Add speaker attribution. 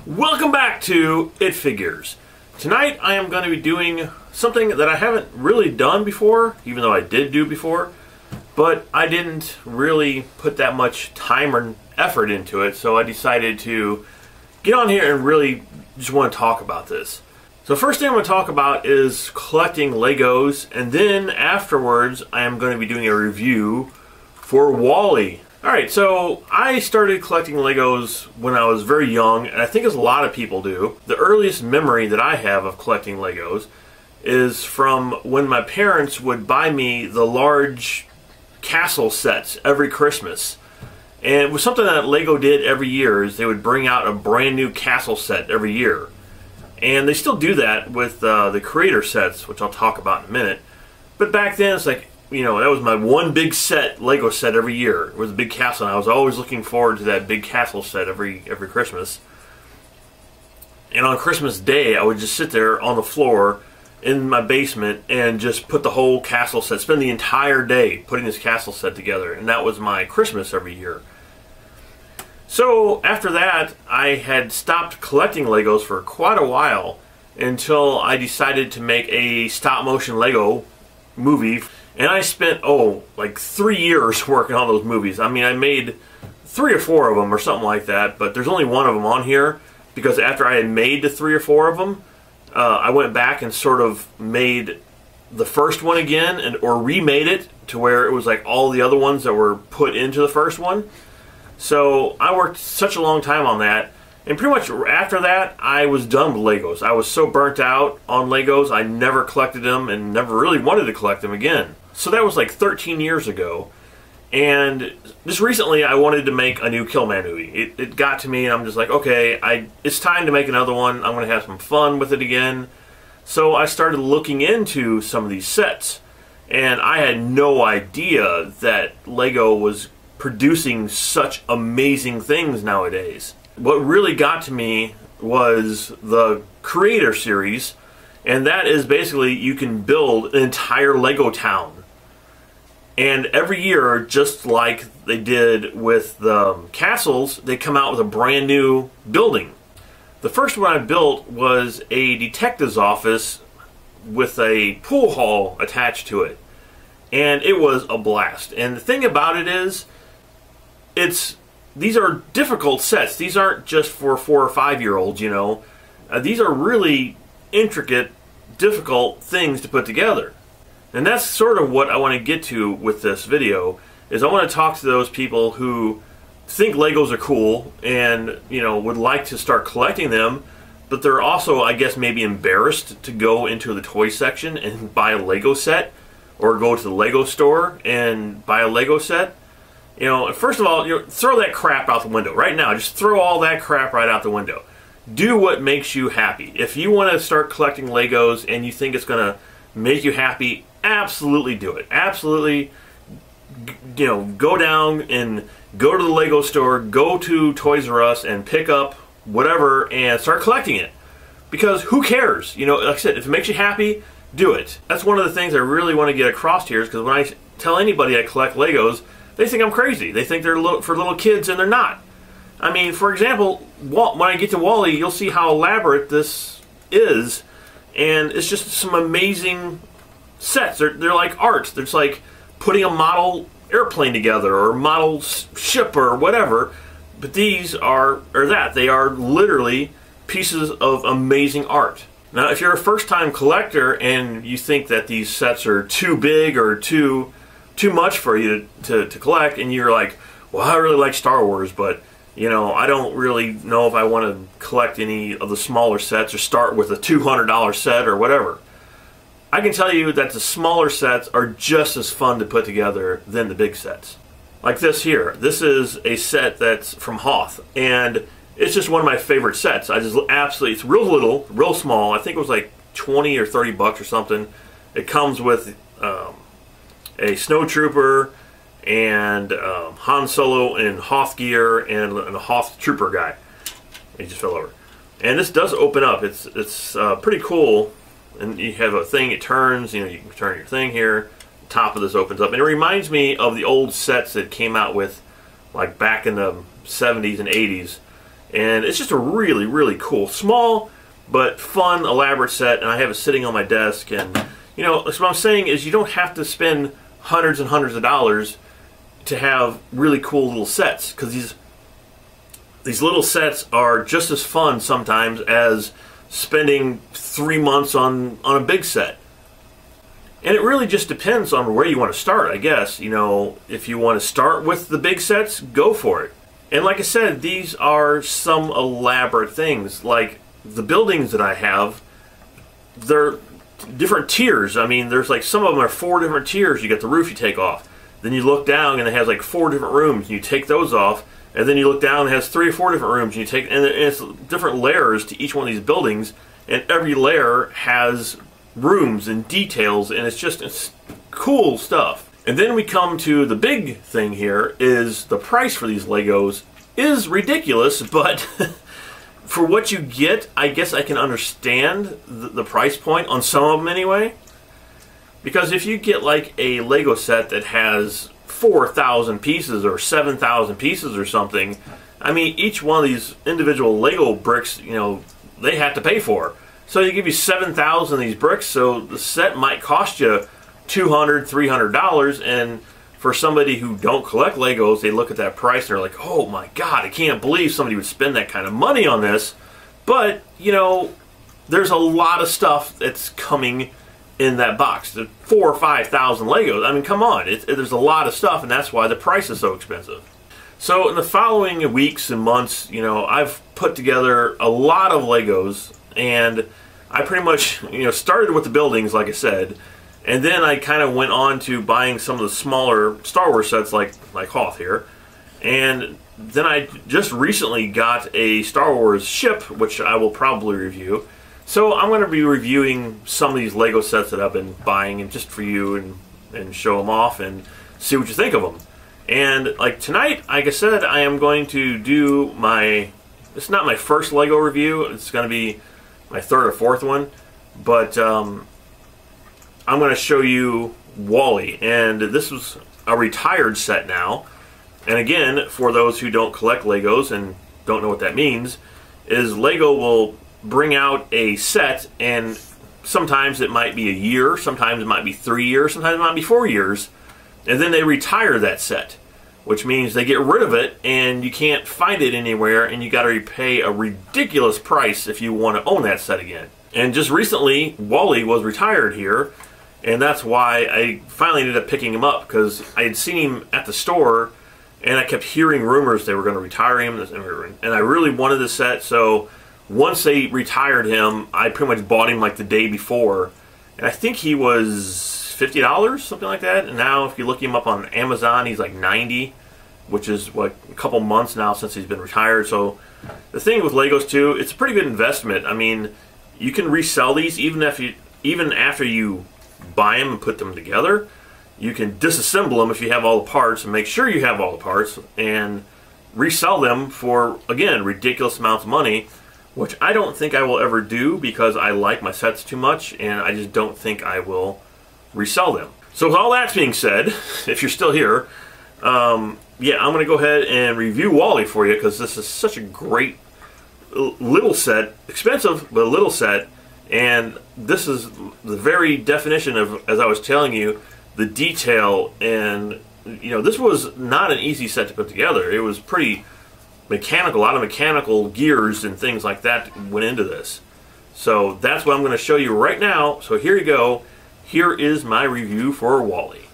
Speaker 1: Welcome back to It Figures. Tonight I am going to be doing something that I haven't really done before, even though I did do before, but I didn't really put that much time or effort into it, so I decided to get on here and really just want to talk about this. So first thing I'm going to talk about is collecting Legos, and then afterwards I am going to be doing a review for WALL-E. Alright, so I started collecting Legos when I was very young, and I think as a lot of people do. The earliest memory that I have of collecting Legos is from when my parents would buy me the large castle sets every Christmas. And it was something that Lego did every year, is they would bring out a brand new castle set every year. And they still do that with the creator sets, which I'll talk about in a minute. But back then it's like, you know, that was my one big set, Lego set every year. It was a big castle, and I was always looking forward to that big castle set every Christmas. And on Christmas Day, I would just sit there on the floor in my basement and just put the whole castle set, spend the entire day putting this castle set together. And that was my Christmas every year. So after that, I had stopped collecting Legos for quite a while until I decided to make a stop-motion Lego movie. And I spent, like 3 years working on those movies. I mean, I made 3 or 4 of them or something like that, but there's only one of them on here because after I had made the 3 or 4 of them, I went back and sort of made the first one again, or remade it to where it was like all the other ones that were put into the first one. So I worked such a long time on that, and pretty much after that, I was done with Legos. I was so burnt out on Legos, I never collected them and never really wanted to collect them again. So that was like 13 years ago, and just recently I wanted to make a new Killman movie. It got to me, and I'm just like, okay, it's time to make another one. I'm going to have some fun with it again. So I started looking into some of these sets, and I had no idea that Lego was producing such amazing things nowadays. What really got to me was the Creator series, and that is basically you can build an entire Lego town. And every year, just like they did with the castles, they come out with a brand new building. The first one I built was a detective's office with a pool hall attached to it. And it was a blast. And the thing about it is, these are difficult sets. These aren't just for 4 or 5-year-olds, you know. These are really intricate, difficult things to put together. And that's sort of what I want to get to with this video, is I want to talk to those people who think Legos are cool and, you know, would like to start collecting them, but they're also, I guess, maybe embarrassed to go into the toy section and buy a Lego set, or go to the Lego store and buy a Lego set. You know, first of all, throw that crap out the window right now. Just throw all that crap right out the window. Do what makes you happy. If you want to start collecting Legos and you think it's going to make you happy, absolutely do it. Absolutely, you know, go down and go to the Lego store, go to Toys R Us and pick up whatever and start collecting it. Because who cares? You know, like I said, if it makes you happy, do it. That's one of the things I really want to get across here, is because when I tell anybody I collect Legos, they think I'm crazy. They think they're for little kids, and they're not. I mean, for example, when I get to WALL-E, you'll see how elaborate this is, and it's just some amazing sets. They're like art. It's like putting a model airplane together, or a model ship, or whatever. But these are that. They are literally pieces of amazing art. Now, if you're a first-time collector and you think that these sets are too big or too much for you to collect, and you're like, well, I really like Star Wars, but you know, I don't really know if I want to collect any of the smaller sets, or start with a $200 set or whatever. I can tell you that the smaller sets are just as fun to put together than the big sets. Like this here. This is a set that's from Hoth, and it's just one of my favorite sets. I just absolutely, it's real little, real small. I think it was like 20 or 30 bucks or something. It comes with a snowtrooper and Han Solo in Hoth gear and a Hoth trooper guy. He just fell over. And this does open up. It's pretty cool. And you have a thing, it turns, you know, you can turn your thing here. The top of this opens up. And it reminds me of the old sets that came out with, like back in the 70s and 80s. And it's just a really, really cool, small but fun, elaborate set, and I have it sitting on my desk. And you know, what I'm saying is you don't have to spend hundreds and hundreds of dollars to have really cool little sets, because these little sets are just as fun sometimes as spending 3 months on a big set. And it really just depends on where you want to start, I guess. You know, if you want to start with the big sets, go for it. And like I said, these are some elaborate things. Like the buildings that I have, they're different tiers. I mean, there's like, some of them are 4 different tiers. You got the roof you take off. Then you look down and it has like 4 different rooms. You take those off. And then you look down and it has 3 or 4 different rooms. And you take, and it's different layers to each one of these buildings. And every layer has rooms and details. And it's cool stuff. And then we come to the big thing here, is the price for these Legos is ridiculous, but for what you get, I guess I can understand the price point on some of them anyway. Because if you get like a Lego set that has 4,000 pieces or 7,000 pieces or something, I mean, each one of these individual Lego bricks, you know, they have to pay for. So you give you 7,000 of these bricks, so the set might cost you $200, $300, and for somebody who don't collect Legos, they look at that price and they're like, oh my god, I can't believe somebody would spend that kind of money on this. But, you know, there's a lot of stuff that's coming in that box. The 4,000 or 5,000 Legos. I mean, come on, there's a lot of stuff, and that's why the price is so expensive. So in the following weeks and months, you know, I've put together a lot of Legos, and I pretty much, you know, started with the buildings, like I said. And then I kind of went on to buying some of the smaller Star Wars sets like Hoth here. And then I just recently got a Star Wars ship, which I will probably review. So I'm going to be reviewing some of these Lego sets that I've been buying, and just for you, and show them off and see what you think of them. And like tonight, like I said, I am going to do it's not my first Lego review, it's going to be my 3rd or 4th one. But I'm going to show you WALL-E, and this was a retired set now. And again, for those who don't collect Legos and don't know what that means, is Lego will bring out a set, and sometimes it might be a year, sometimes it might be 3 years, sometimes it might be 4 years, and then they retire that set, which means they get rid of it and you can't find it anywhere, and you got to pay a ridiculous price if you want to own that set again. And just recently, WALL-E was retired here. And that's why I finally ended up picking him up, because I had seen him at the store and I kept hearing rumors they were going to retire him, and I really wanted the set. So once they retired him, I pretty much bought him like the day before, and I think he was $50, something like that. And now if you look him up on Amazon, he's like $90, which is what, a couple months now since he's been retired. So the thing with Legos too, it's a pretty good investment. I mean, you can resell these even after you buy them and put them together. You can disassemble them if you have all the parts, and make sure you have all the parts, and resell them for, again, ridiculous amounts of money, which I don't think I will ever do, because I like my sets too much, and I just don't think I will resell them. So with all that being said, if you're still here, yeah, I'm going to go ahead and review WALL-E for you, because this is such a great little set, expensive but a little set. And this is the very definition of, as I was telling you, the detail. And you know, this was not an easy set to put together. It was pretty mechanical. A lot of mechanical gears and things like that went into this. So that's what I'm going to show you right now. So here you go. Here is my review for WALL-E.